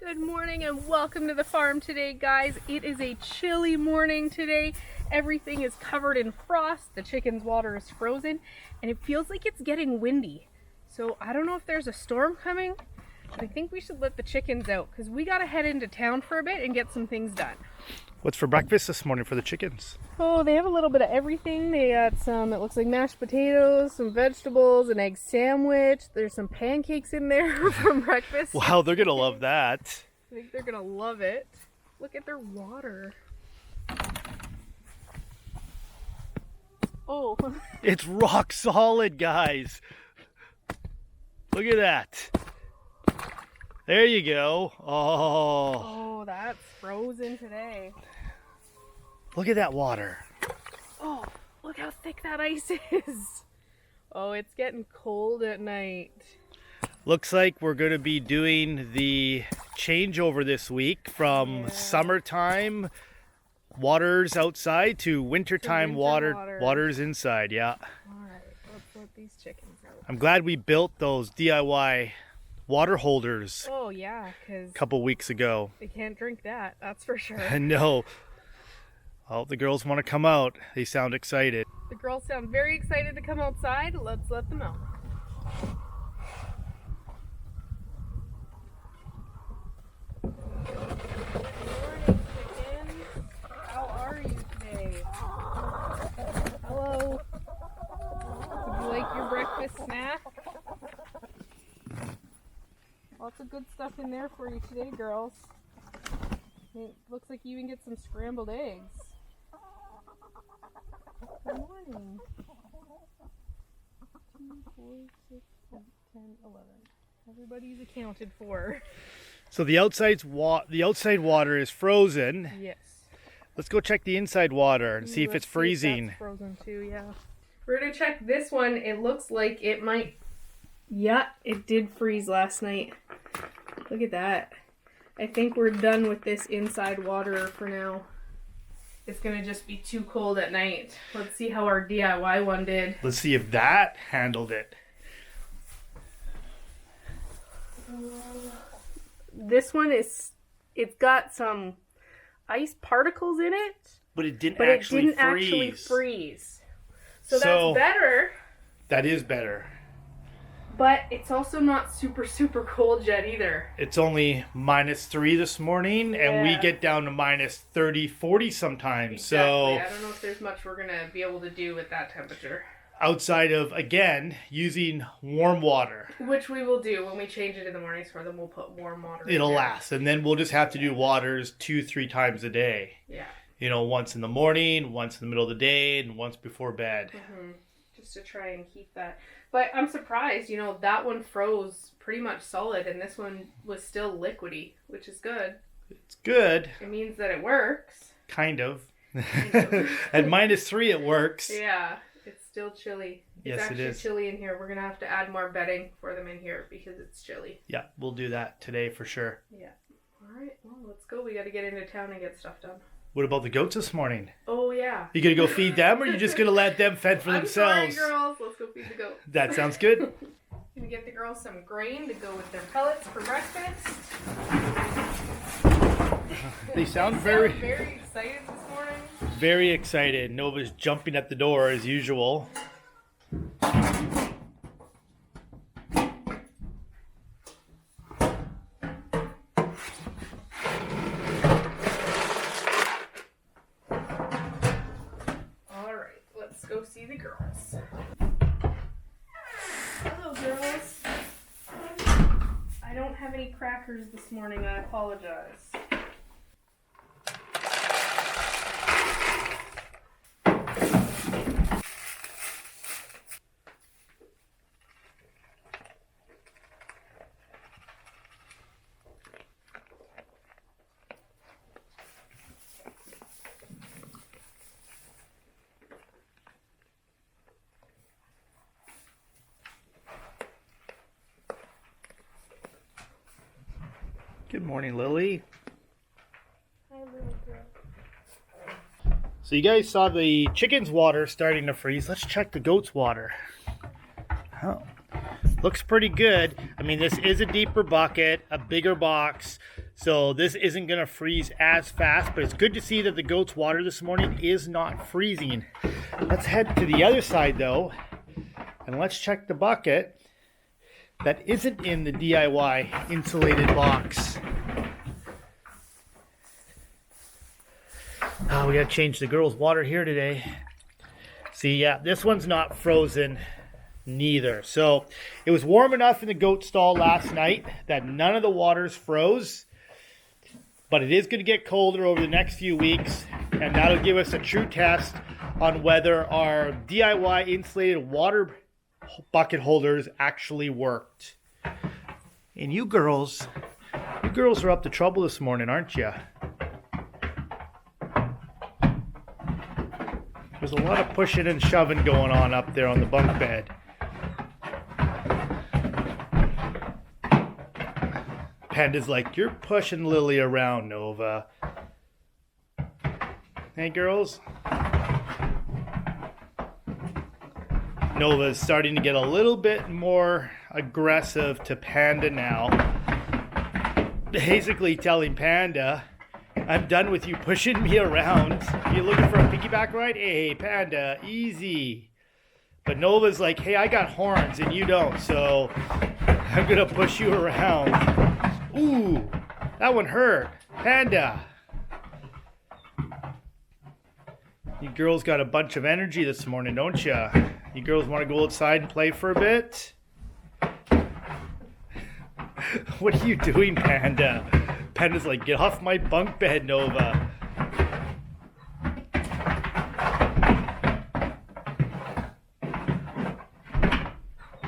Good morning and welcome to the farm today, guys. It is a chilly morning today. Everything is covered in frost. The chicken's water is frozen and it feels like it's getting windy. So I don't know if there's a storm coming, but I think we should let the chickens out because we got to head into town for a bit and get some things done. What's for breakfast this morning for the chickens? Oh, they have a little bit of everything. They got some, it looks like mashed potatoes, some vegetables, an egg sandwich. There's some pancakes in there for breakfast. Wow, they're gonna love that. I think they're gonna love it. Look at their water. Oh. It's rock solid, guys. Look at that. There you go. Oh, that's frozen today. Look at that water. Oh, look how thick that ice is. Oh, it's getting cold at night. Looks like we're going to be doing the changeover this week from summertime waters outside to wintertime waters inside. Yeah. All right, let's let these chickens out. I'm glad we built those DIY water holders. Oh yeah, because a couple weeks ago. They can't drink that, that's for sure. I know. Well, the girls want to come out. They sound excited. The girls sound very excited to come outside. Let's let them out. Hello. Would you like your breakfast snack? Lots of good stuff in there for you today, girls. It looks like you even get some scrambled eggs. Good morning. 2, 4, 6, 7, 10, 11. Everybody's accounted for. So the outside water is frozen. Yes. Let's go check the inside water and see if it's freezing. That's frozen too, yeah. We're gonna check this one. It looks like it might. Yeah, it did freeze last night. Look at that. I think we're done with this inside water for now. It's gonna just be too cold at night. Let's see how our DIY one did. Let's see if that handled it. This one it's got some ice particles in it, but it didn't actually freeze. So that's better. That is better. But it's also not super cold yet either. It's only -3 this morning, and we get down to -30, 40 sometimes. Exactly. So I don't know if there's much we're going to be able to do at that temperature. Outside of, again, using warm water. Which we will do when we change it in the mornings for them. We'll put warm water It'll last. And then we'll just have to do waters 2-3 times a day. Yeah. You know, once in the morning, once in the middle of the day, and once before bed. Mm-hmm. Just to try and keep that. But I'm surprised, you know, that one froze pretty much solid and this one was still liquidy, which is good. It's good. It means that it works. Kind of. At -3 it works. Yeah, it's still chilly. Yes, it's it is. chilly in here. We're going to have to add more bedding for them in here because it's chilly. Yeah, we'll do that today for sure. Yeah. All right, well, let's go. We got to get into town and get stuff done. What about the goats this morning? Oh, yeah. You gonna go feed them, or you just gonna let them fend for themselves? Sorry, girls. Let's go feed the goats. That sounds good. Gonna get the girls some grain to go with their pellets for breakfast. They sound very excited this morning. Very excited. Nova's jumping at the door as usual. Go see the girls. Hello, girls. I don't have any crackers this morning. I apologize. Good morning, Lily. Hi, little girl. So you guys saw the chicken's water starting to freeze. Let's check the goat's water. Oh, looks pretty good. I mean, this is a deeper bucket, a bigger box. So this isn't going to freeze as fast, but it's good to see that the goat's water this morning is not freezing. Let's head to the other side though, and let's check the bucket that isn't in the DIY insulated box. We got to change the girls' water here today. See, yeah, this one's not frozen neither. So it was warm enough in the goat stall last night that none of the waters froze. But it is going to get colder over the next few weeks, and that'll give us a true test on whether our DIY insulated water bucket holders actually worked. And you girls are up to trouble this morning, aren't you? There's a lot of pushing and shoving going on up there on the bunk bed. Panda's like, you're pushing Lily around, Nova. Hey, girls. Nova's starting to get a little bit more aggressive to Panda now. Basically telling Panda, I'm done with you pushing me around. You looking for a piggyback ride? Hey, Panda, easy. But Nova's like, hey, I got horns and you don't, so I'm gonna push you around. Ooh, that one hurt. Panda. You girls got a bunch of energy this morning, don't ya? You girls want to go outside and play for a bit? What are you doing, Panda? Panda's like, get off my bunk bed, Nova.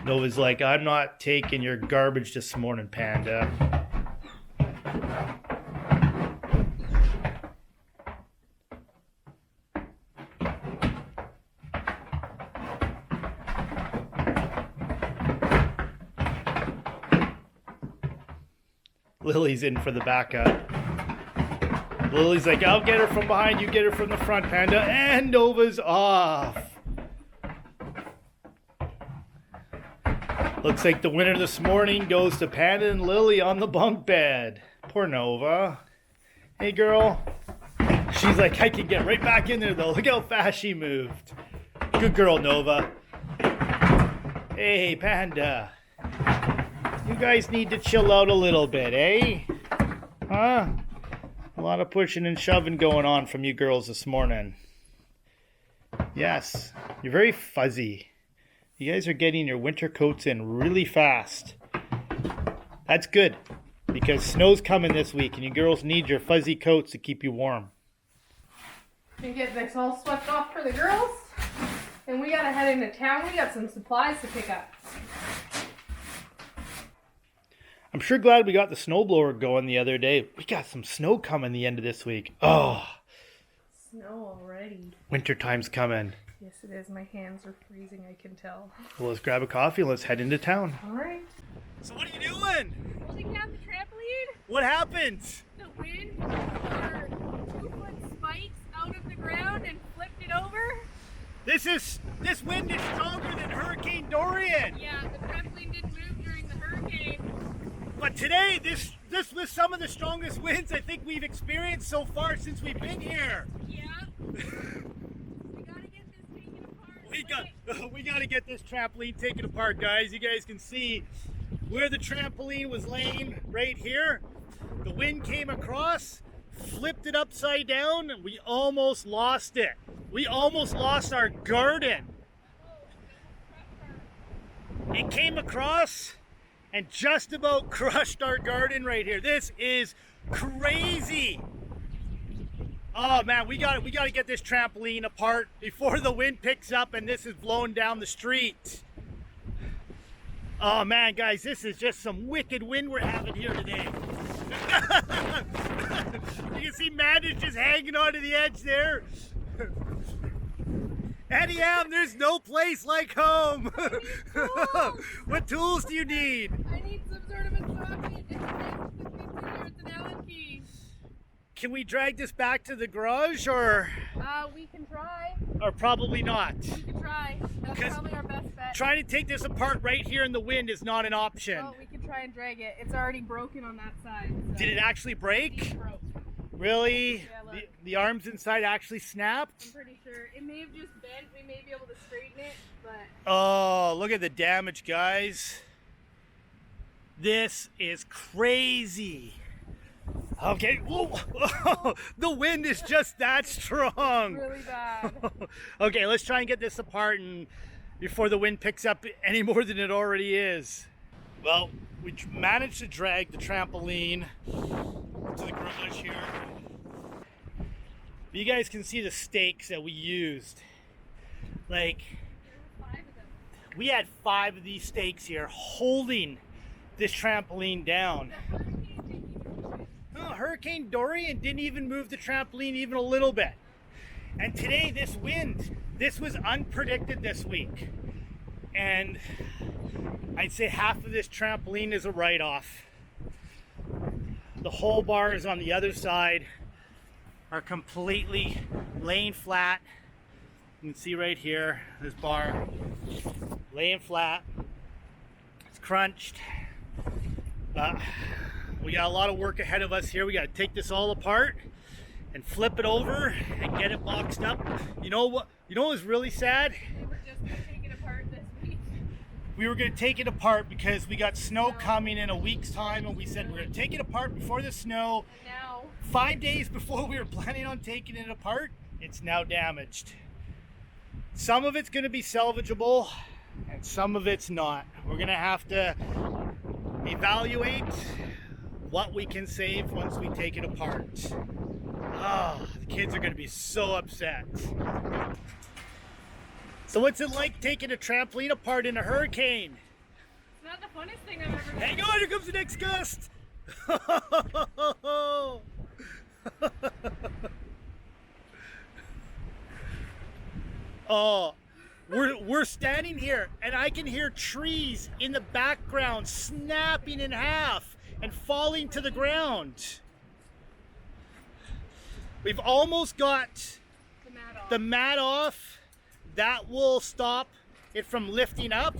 Nova's like, I'm not taking your garbage this morning, Panda. Lily's in for the backup. Lily's like, I'll get her from behind, you get her from the front, Panda. And Nova's off. Looks like the winner this morning goes to Panda and Lily on the bunk bed. Poor Nova. Hey, girl. She's like, I can get right back in there, though. Look how fast she moved. Good girl, Nova. Hey, Panda. You guys need to chill out a little bit, eh? Huh? A lot of pushing and shoving going on from you girls this morning. Yes, you're very fuzzy. You guys are getting your winter coats in really fast. That's good, because snow's coming this week and you girls need your fuzzy coats to keep you warm. And get this all swept off for the girls. And we gotta head into town. We got some supplies to pick up. I'm sure glad we got the snowblower going the other day. We got some snow coming the end of this week. Oh. Snow already. Wintertime's coming. Yes, it is. My hands are freezing, I can tell. Well, let's grab a coffee and let's head into town. All right. So what are you doing? Holding down the trampoline. What happened? The wind our 2-foot spikes out of the ground and flipped it over. This wind is stronger than Hurricane Dorian. Yeah, the trampoline didn't move during the hurricane. But today, this was some of the strongest winds I think we've experienced so far since we've been here. Yeah. We gotta get this taken apart. We gotta get this trampoline taken apart, guys. You guys can see where the trampoline was laying right here. The wind came across, flipped it upside down, and we almost lost it. We almost lost our garden. It came across and just about crushed our garden right here. This is crazy. Oh man, we got to get this trampoline apart before the wind picks up and this is blowing down the street. Oh man, guys, this is just some wicked wind we're having here today. You can see Matt is just hanging onto the edge there. Anyhow, there's no place like home. What tools do you need? I need some sort of a socket and an Allen key. Can we drag this back to the garage or? We can try. Or probably not. We can try. That's probably our best bet. Trying to take this apart right here in the wind is not an option. Well, we can try and drag it. It's already broken on that side. So. Did it actually break? It broke. Really? Yeah, the arms inside actually snapped? I'm pretty sure. It may have just bent. We may be able to straighten it, but... Oh, look at the damage, guys. This is crazy. Okay. Whoa. The wind is just that strong. It's really bad. Okay, let's try and get this apart and before the wind picks up any more than it already is. Well, we managed to drag the trampoline to the garage here. You guys can see the stakes that we used. Like, we had 5 of these stakes here holding this trampoline down. Oh, Hurricane Dorian didn't even move the trampoline even a little bit. And today, this wind, this was unpredicted this week. And I'd say half of this trampoline is a write-off. The whole bars on the other side are completely laying flat. You can see right here, this bar laying flat. It's crunched. We got a lot of work ahead of us here. We got to take this all apart and flip it over and get it boxed up. You know what? You know what was really sad? We were just going to take it apart this week. We were going to take it apart because we got snow coming in a week's time, and we said we're going to take it apart before the snow. And now, 5 days before we were planning on taking it apart, it's now damaged. Some of it's going to be salvageable, and some of it's not. We're going to have to evaluate what we can save once we take it apart. Oh, the kids are going to be so upset. So what's it like taking a trampoline apart in a hurricane? it's not the funnest thing I've ever done. Hang on, here comes the next gust. Oh, we're standing here and I can hear trees in the background snapping in half and falling to the ground. We've almost got the mat off. That will stop it from lifting up.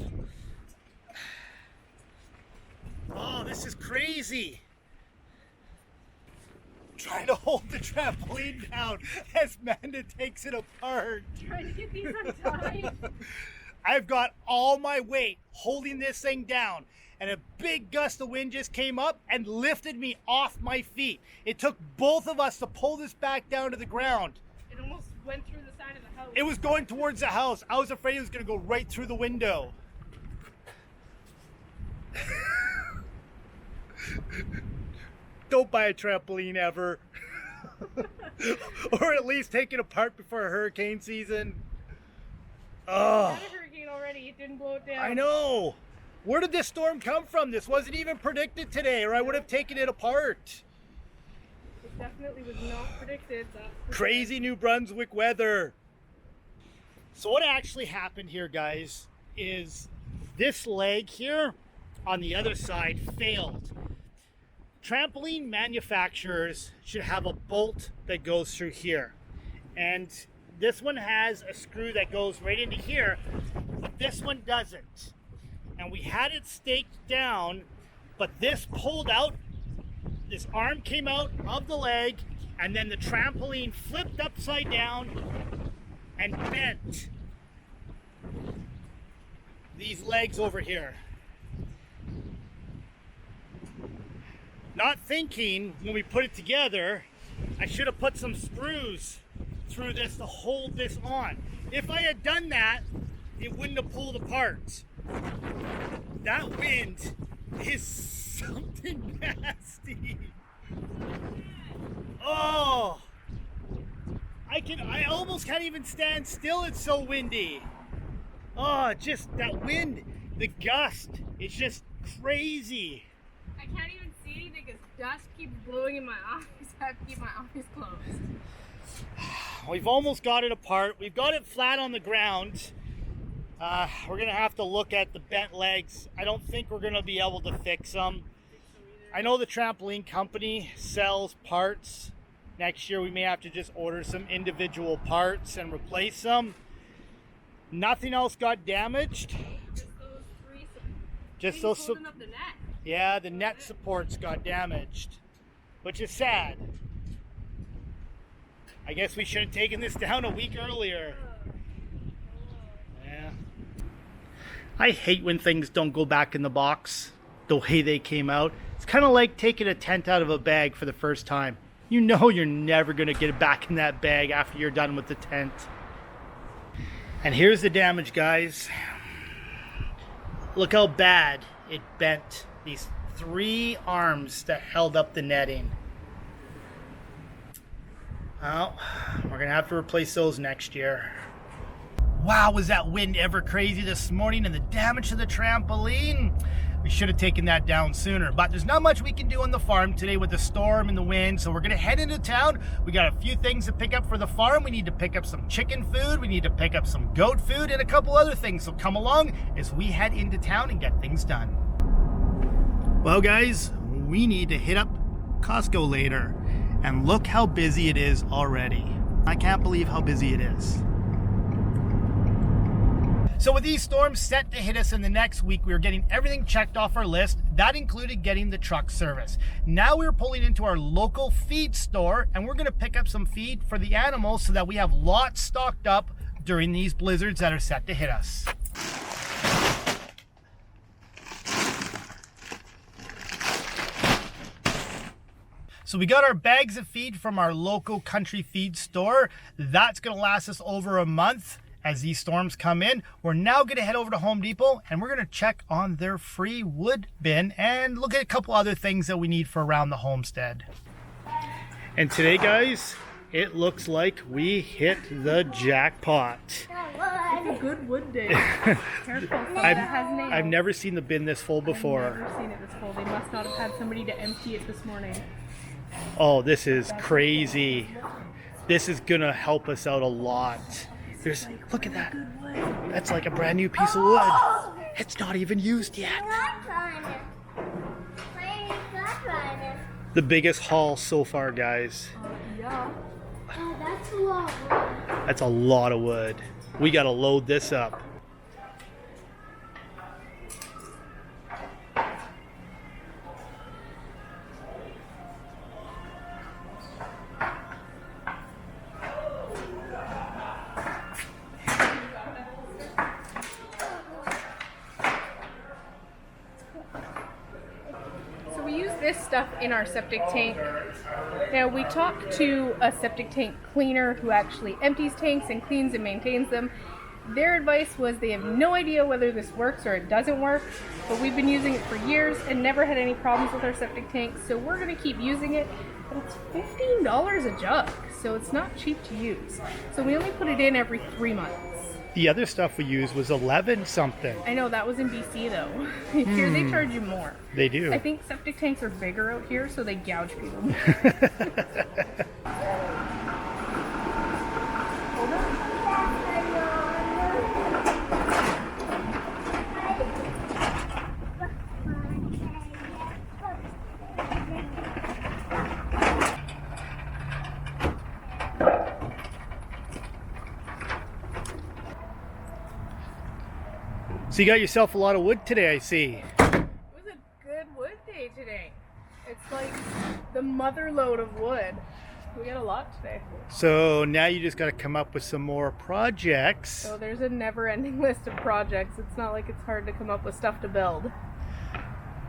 Oh, this is crazy. Trying to hold the trampoline down as Manda takes it apart. Trying to get these untied. I've got all my weight holding this thing down, and a big gust of wind just came up and lifted me off my feet. It took both of us to pull this back down to the ground. It almost went through the side of the house. It was going towards the house. I was afraid it was going to go right through the window. Don't buy a trampoline ever. Or at least take it apart before a hurricane season. Oh, Had a hurricane already. It didn't blow it down. I know. Where did this storm come from? This wasn't even predicted today, or I would have taken it apart. It definitely was not predicted. Crazy New Brunswick weather. So what actually happened here, guys, is this leg here on the other side failed. Trampoline manufacturers should have a bolt that goes through here. And this one has a screw that goes right into here, but this one doesn't. And we had it staked down, but this pulled out, this arm came out of the leg, and then the trampoline flipped upside down and bent these legs over here. Not thinking when we put it together, I should have put some screws through this to hold this on. If I had done that, it wouldn't have pulled apart. That wind is something nasty. Oh, I almost can't even stand still. It's so windy. Oh, just that wind, the gust, it's just crazy. I can't even see anything because dust keeps blowing in my eyes. I have to keep my eyes closed. We've almost got it apart. We've got it flat on the ground. We're going to have to look at the bent legs. I don't think we're going to be able to fix them. I know the trampoline company sells parts. Next year we may have to just order some individual parts and replace them. Nothing else got damaged. Just those three. Just things those. holding up the net. Yeah, the net supports got damaged, which is sad. I guess we should have taken this down a week earlier. Yeah. I hate when things don't go back in the box the way they came out. It's kind of like taking a tent out of a bag for the first time. You know you're never going to get it back in that bag after you're done with the tent. And here's the damage, guys. Look how bad it bent these 3 arms that held up the netting. Well, we're going to have to replace those next year. Wow, was that wind ever crazy this morning, and the damage to the trampoline? We should have taken that down sooner, but there's not much we can do on the farm today with the storm and the wind, so we're gonna head into town. We got a few things to pick up for the farm. We need to pick up some chicken food, we need to pick up some goat food, and a couple other things, so come along as we head into town and get things done. Well guys, we need to hit up Costco later, and look how busy it is already. I can't believe how busy it is. So with these storms set to hit us in the next week, we were getting everything checked off our list. That included getting the truck service. Now we're pulling into our local feed store, and we're gonna pick up some feed for the animals so that we have lots stocked up during these blizzards that are set to hit us. So we got our bags of feed from our local country feed store. That's gonna last us over a month. As these storms come in, we're now going to head over to Home Depot and we're going to check on their free wood bin and look at a couple other things that we need for around the homestead. And today, guys, it looks like we hit the jackpot. It's a good wood day. Careful, that has nails. I've never seen the bin this full before. I've never seen it this full. They must not have had somebody to empty it this morning. Oh, this is crazy. This is going to help us out a lot. Look at that. That's like a brand new piece of wood. It's not even used yet. The biggest haul so far, guys. Yeah. Oh, that's a lot of wood. That's a lot of wood. We gotta load this up. This stuff in our septic tank. Now we talked to a septic tank cleaner who actually empties tanks and cleans and maintains them. Their advice was they have no idea whether this works or it doesn't work, but we've been using it for years and never had any problems with our septic tank, so we're going to keep using it. But it's $15 a jug, so it's not cheap to use. So we only put it in every 3 months. The other stuff we used was 11 something. I know, that was in BC though. Here they charge you more. They do. I think septic tanks are bigger out here, so they gouge people more. Hold on. So you got yourself a lot of wood today, I see. It was a good wood day today. It's like the mother load of wood. We got a lot today. So now you just got to come up with some more projects. So there's a never-ending list of projects. It's not like it's hard to come up with stuff to build.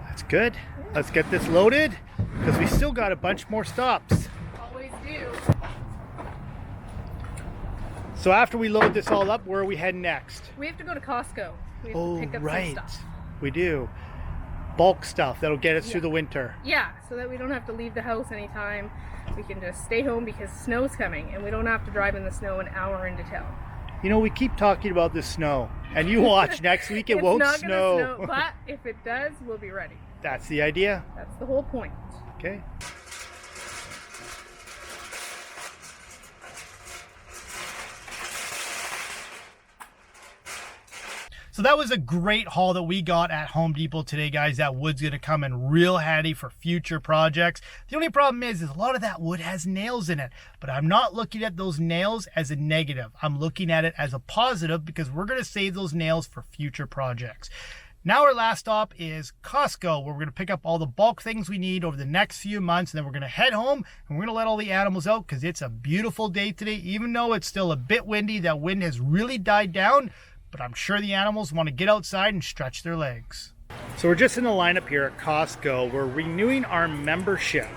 That's good. Let's get this loaded because we still got a bunch more stops. Always do. So after we load this all up, where are we heading next? We have to go to Costco. We have to pick up right. some stuff. We do. Bulk stuff that'll get us through the winter. Yeah, so that we don't have to leave the house anytime. We can just stay home because snow's coming and we don't have to drive in the snow an hour into town. You know, we keep talking about the snow, and you watch next week it won't not snow. Gonna snow. But if it does, we'll be ready. That's the idea. That's the whole point. Okay. So that was a great haul that we got at Home Depot today, guys. That wood's going to come in real handy for future projects. The only problem is a lot of that wood has nails in it, but I'm not looking at those nails as a negative. I'm looking at it as a positive because we're going to save those nails for future projects. Now our last stop is Costco, where we're going to pick up all the bulk things we need over the next few months, and then we're going to head home and we're going to let all the animals out because it's a beautiful day today. Even though it's still a bit windy, that wind has really died down, but I'm sure the animals want to get outside and stretch their legs. So we're just in the lineup here at Costco. We're renewing our membership.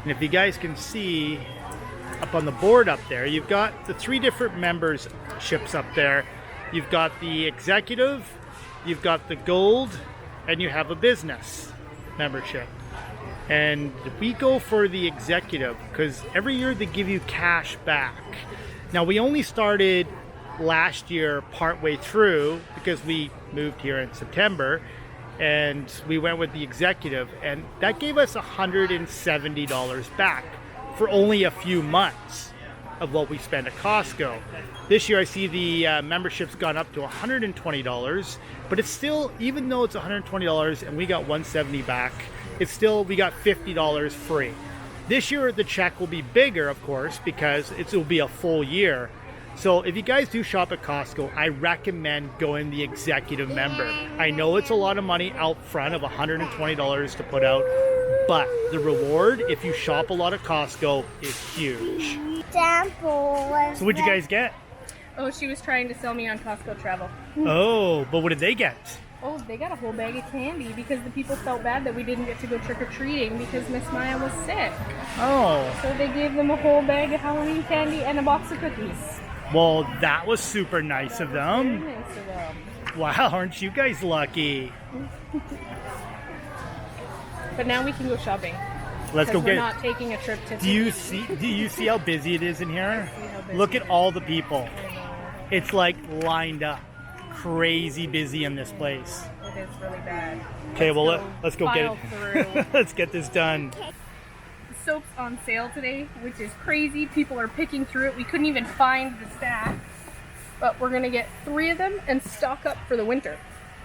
And if you guys can see up on the board up there, you've got the 3 different memberships up there. You've got the executive, you've got the gold, and you have a business membership. And we go for the executive because every year they give you cash back. Now we only started last year partway through because we moved here in September, and we went with the executive, and that gave us $170 back for only a few months of what we spent at Costco. This year I see the membership's gone up to $120, but it's still, even though it's $120 and we got $170 back, it's still, we got $50 free. This year the check will be bigger, of course, because it will be a full year. So if you guys do shop at Costco, I recommend going the executive member. I know it's a lot of money out front of $120 to put out, but the reward, if you shop a lot at Costco, is huge. So what'd you guys get? Oh, she was trying to sell me on Costco travel. Oh, but what did they get? Oh, they got a whole bag of candy because the people felt bad that we didn't get to go trick-or-treating because Miss Maya was sick. Oh. So they gave them a whole bag of Halloween candy and a box of cookies. Well, that was super nice of them. Very nice of them. Wow, aren't you guys lucky? But now we can go shopping. Let's go We're get not taking a trip to. Do you see how busy it is in here? Look at all the people. It's like lined up. Crazy busy in this place. It is really bad. Okay, well let's go get it. it. Let's get this done. Soap's on sale today, which is crazy. People are picking through it. We couldn't even find the stack. But we're gonna get 3 of them and stock up for the winter.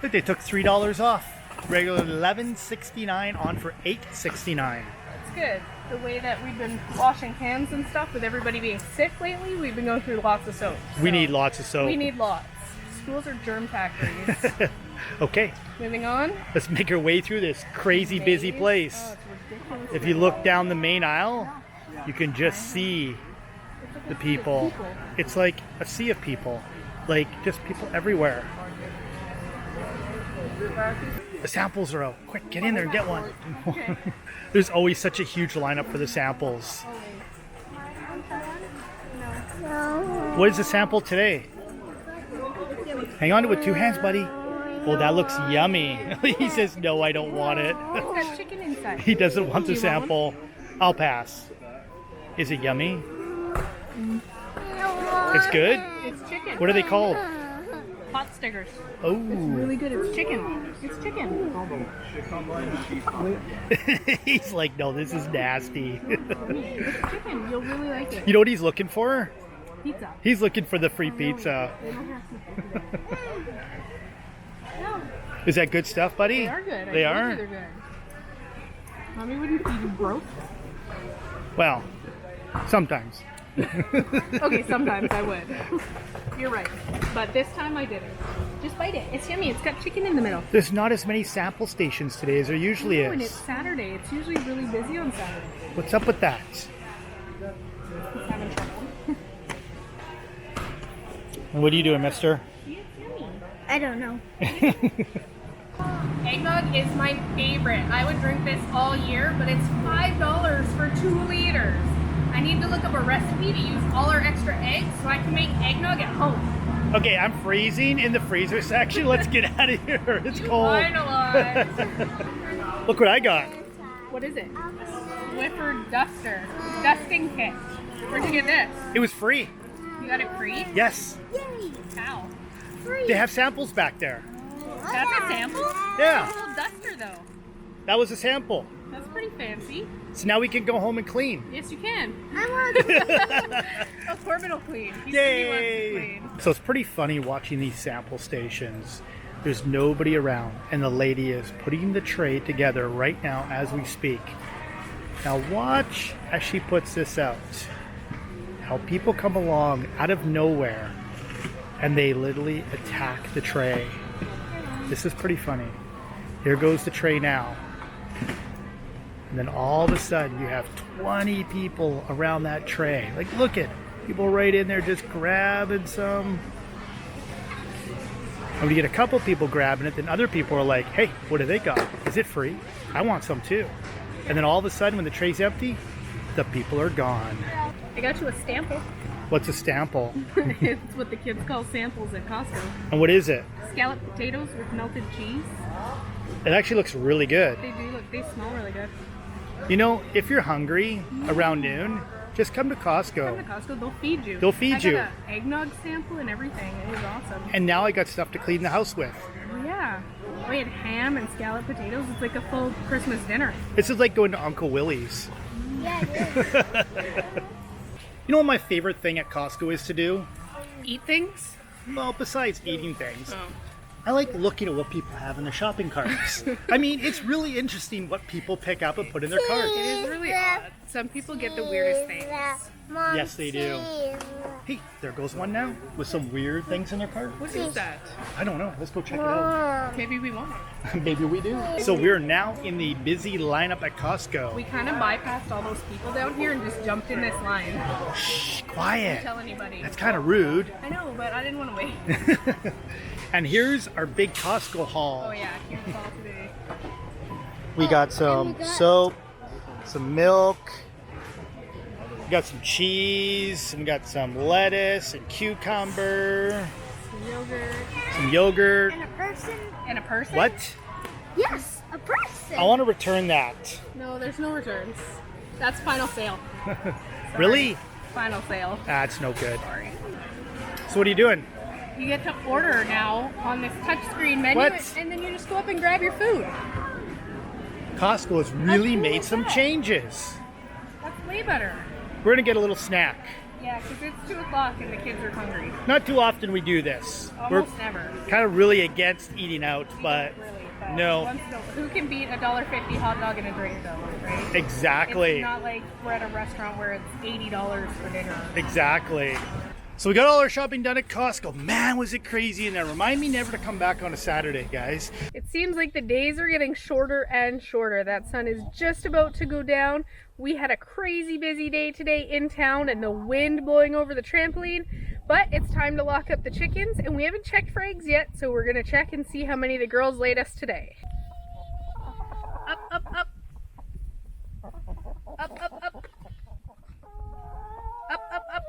Look, they took $3 off. Regular $11.69 on for $8.69. It's good. The way that we've been washing hands and stuff with everybody being sick lately, we've been going through lots of soap. We need lots of soap. We need lots. Schools are germ factories. Okay. Moving on. Let's make our way through this crazy busy place. Oh, it's ridiculous. If you look down the main aisle, you can just see the people. It's like a sea of people. Like just people everywhere. The samples are out. Quick, get in there and get one. There's always such a huge lineup for the samples. What is the sample today? Hang on to it with 2 hands, buddy. Oh, that looks yummy. He says, no, I don't want it. It's got chicken inside. He doesn't want the sample. I'll pass. Is it yummy? It's good? It's chicken. What are they called? Hot stickers. Oh. It's really good. It's chicken. It's chicken. He's like, no, this is nasty. It's chicken. You'll really like it. You know what he's looking for? Pizza. He's looking for the free pizza. They don't have pizza today. No, Is that good stuff, buddy? they are good. They I told are? you they're good. Mommy wouldn't feed you broke. Well, sometimes. Okay, sometimes I would. You're right. But this time I didn't. Just bite it. It's yummy. It's got chicken in the middle. There's not as many sample stations today as there usually And it's is. Saturday. It's usually really busy on Saturday. What's up with that? He's having trouble. What are you doing, mister? It's yummy. I don't know. Eggnog is my favorite. I would drink this all year, but it's $5 for 2 liters. I need to look up a recipe to use all our extra eggs so I can make eggnog at home. Okay, I'm freezing in the freezer section. Let's get out of here. It's cold. Lied a lot. Look what I got. What is it? Swiffer Duster. Dusting kit. Where'd you get this? It was free. You got it free? Yes. Yay! How? Free. They have samples back there. That's a sample? Yeah. It's a little duster though. That was a sample. That's pretty fancy. So now we can go home and clean. Yes, you can. I want Oh, Corbin will clean. He said he wants to Yay! clean. So it's pretty funny watching these sample stations. There's nobody around, and the lady is putting the tray together right now as we speak. Now watch as she puts this out. How people come along out of nowhere and they literally attack the tray. This is pretty funny. Here goes the tray now. And then all of a sudden you have 20 people around that tray. Like, look at people right in there just grabbing some. And when you get a couple people grabbing it, then other people are like, hey, what do they got? Is it free? I want some too. And then all of a sudden when the tray's empty, the people are gone. I got you a stample. What's a stample? It's what the kids call samples at Costco. And what is it? Scalloped potatoes with melted cheese. It actually looks really good. They do look, they smell really good. You know, if you're hungry around noon, just come to Costco. Come to Costco, they'll feed you. They'll feed you. I got an eggnog sample and everything. It was awesome. And now I got stuff to clean the house with. Oh, yeah. We had ham and scalloped potatoes. It's like a full Christmas dinner. This is like going to Uncle Willie's. Yeah, it is. You know what my favorite thing at Costco is to do? Eat things? Well, besides eating things, Oh. I like looking at what people have in their shopping carts. I mean, it's really interesting what people pick up and put in their It carts. is really odd. Some people get the weirdest things. Yes, they do. Hey, there goes one now with some weird things in their cart. What is that? I don't know. Let's go check it out. Maybe we won't. Maybe we do. So we're now in the busy lineup at Costco. We kind of bypassed all those people down here and just jumped in this line. Shh, quiet. Tell anybody. That's kind of rude. I know, but I didn't want to wait. And here's our big Costco haul. Oh yeah, here's all today. We got some soap, some milk, we got some cheese, and we got some lettuce and cucumber, Some yogurt. some yogurt. And a person? And a person? What? Yes, a person. I want to return that. No, there's no returns. That's final sale. Really? Final sale. That's no good. Sorry. So what are you doing? You get to order now on this touchscreen menu, What? and then you just go up and grab your food. Costco has really cool made is some that? changes. That's way better. We're gonna get a little snack. Yeah, because it's 2 o'clock and the kids are hungry. Not too often we do this. Almost never. We're kind of really against eating out, but Really, but no. who can beat a $1.50 hot dog and a drink though, right? Exactly. It's not like we're at a restaurant where it's $80 for dinner. Exactly. So we got all our shopping done at Costco. Man, was it crazy in there. Remind me never to come back on a Saturday, guys. It seems like the days are getting shorter and shorter. That sun is just about to go down. We had a crazy busy day today in town and the wind blowing over the trampoline. But it's time to lock up the chickens and we haven't checked for eggs yet. So we're going to check and see how many the girls laid us today. Up, up, up. Up, up, up. Up, up, up.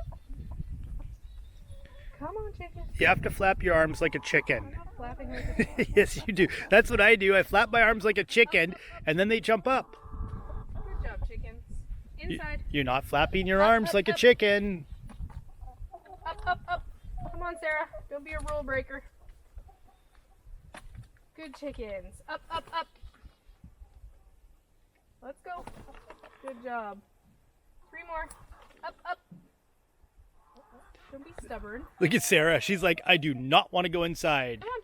Come on, chicken. You have to flap your arms like a chicken. I'm not flapping like a Yes, you do. That's what I do. I flap my arms like a chicken, and then they jump up. Good job, chickens. Inside. You're not flapping your Up, arms up, like a up. chicken. Up, up, up. Come on, Sarah. Don't be a rule breaker. Good chickens. Up, up, up. Let's go. Good job. 3 more. Up, up. Don't be stubborn. Look at Sarah. She's like, I do not want to go inside. Come on.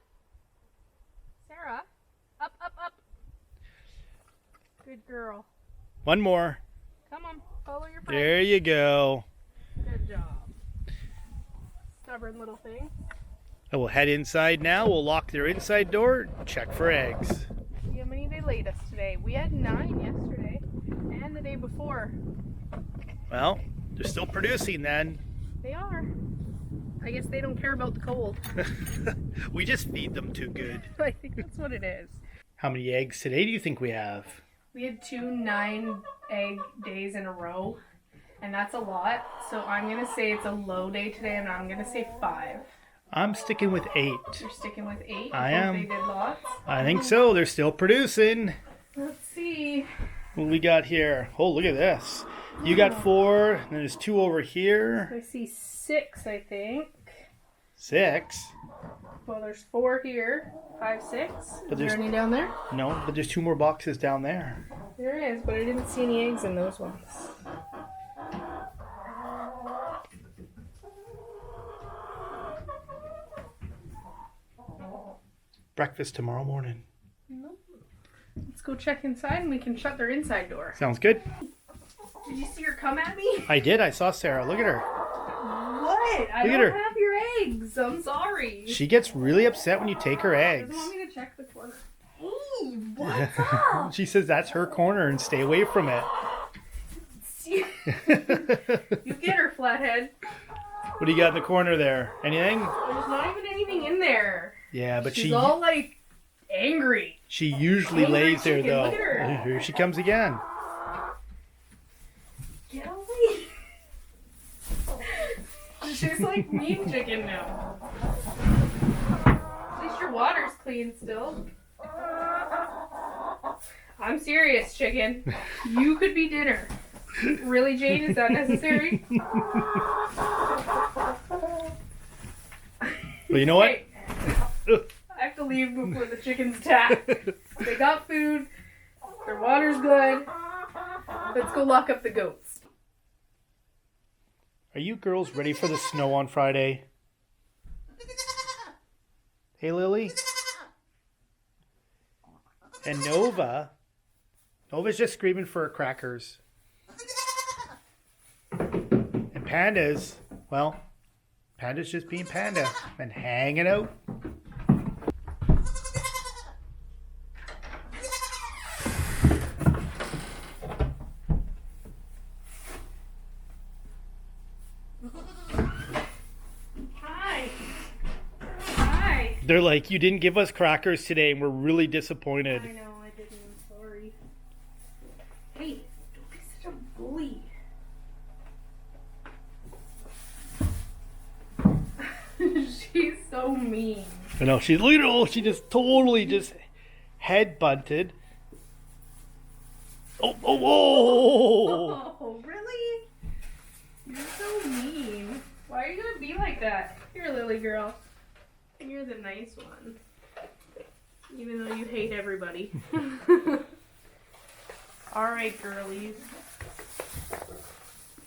Sarah. Up, up, up. Good girl. One more. Come on. Follow your friend. There you go. Good job. Stubborn little thing. And we'll head inside now. We'll lock their inside door. Check for eggs. See how many they laid us today. We had 9 yesterday and the day before. Well, they're still producing then. They are. I guess they don't care about the cold. We just feed them too good. I think that's what it is. How many eggs today do you think we have? We had 2 9-egg days in a row, and that's a lot. So I'm going to say it's a low day today, and I'm going to say 5. I'm sticking with 8. You're sticking with 8? I You think am. They did lots? I think so. They're still producing. Let's see. What we got here? Oh, look at this. You got 4, and there's 2 over here. I see 6, I think. 6. Well, there's 4 here. 5, 6. But Is there there's- any down there? No, but there's 2 more boxes down there. There is, but I didn't see any eggs in those ones. Breakfast tomorrow morning. Let's go check inside and we can shut their inside door. Sounds good. Did you see her come at me? I did. I saw Sarah. Look at her. What? I Look at don't her. have your eggs. I'm sorry. She gets really upset when you take her Doesn't eggs. want me to check What's up? She says that's her corner and stay away from it. You get her, flathead. What do you got in the corner there? Anything? There's not even anything in there. Yeah, but She's all like angry. she usually Angry lays there chicken, though. look at her. Here she comes again. Get away. She's like mean chicken now. At least your water's clean still. I'm serious, chicken. You could be dinner. Really, Jane? Is that necessary? Well, you know what? Hey, I have to leave before the chickens attack. They got food. Their water's good. Let's go lock up the goats. Are you girls ready for the snow on Friday? Hey, Lily? And Nova. Nova's just screaming for her crackers. And Panda's, well, Panda's just being Panda and hanging out. Hi. Hi. They're like, you didn't give us crackers today and we're really disappointed. I know, I didn't. I'm sorry. Hey, don't be such a bully. She's so mean. I know, she's, look at her, oh, she just totally just head bunted. Oh, oh, oh! Oh, really? You're so mean. Why are you gonna be like that? Here, Lily girl. You're the nice one. Even though you hate everybody. Alright, girlies.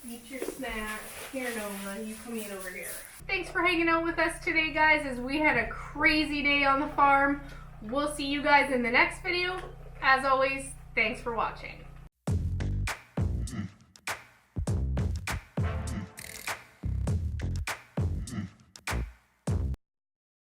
Eat your snack. Here, Nova, you come eat over here. Thanks for hanging out with us today, guys, as we had a crazy day on the farm. We'll see you guys in the next video. As always, thanks for watching.